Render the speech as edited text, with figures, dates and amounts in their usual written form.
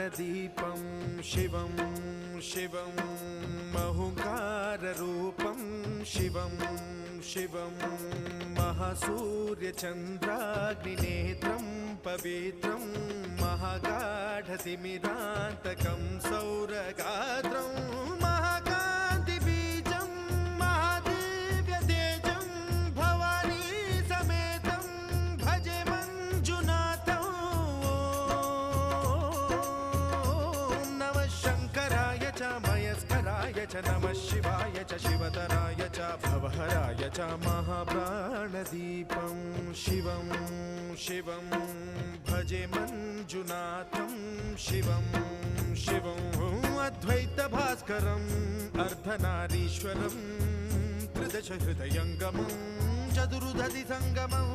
प्राणदीपं शिवं शिवं महुङ्काररूपं शिवं शिवं महासूर्यचन्द्राग्निनेत्रं पवित्रं महागाढतिमिरान्तकं सौरगात्रं महाकान्तिबीजं महादिव्यतेजं भवानी समेतं भजे मञ्जुनाथं। ॐ नमः शङ्कराय च मयस्कराय च नमः शिवाय च शिवतराय च भवहराय च महाप्राणदीपं शिवं शिवं भजे मञ्जुनाथं शिवं शिवं अद्वैतभास्करम् अर्धनारीश्वरं त्रिदशहृदयङ्गमं चतुर्दधिसङ्गमं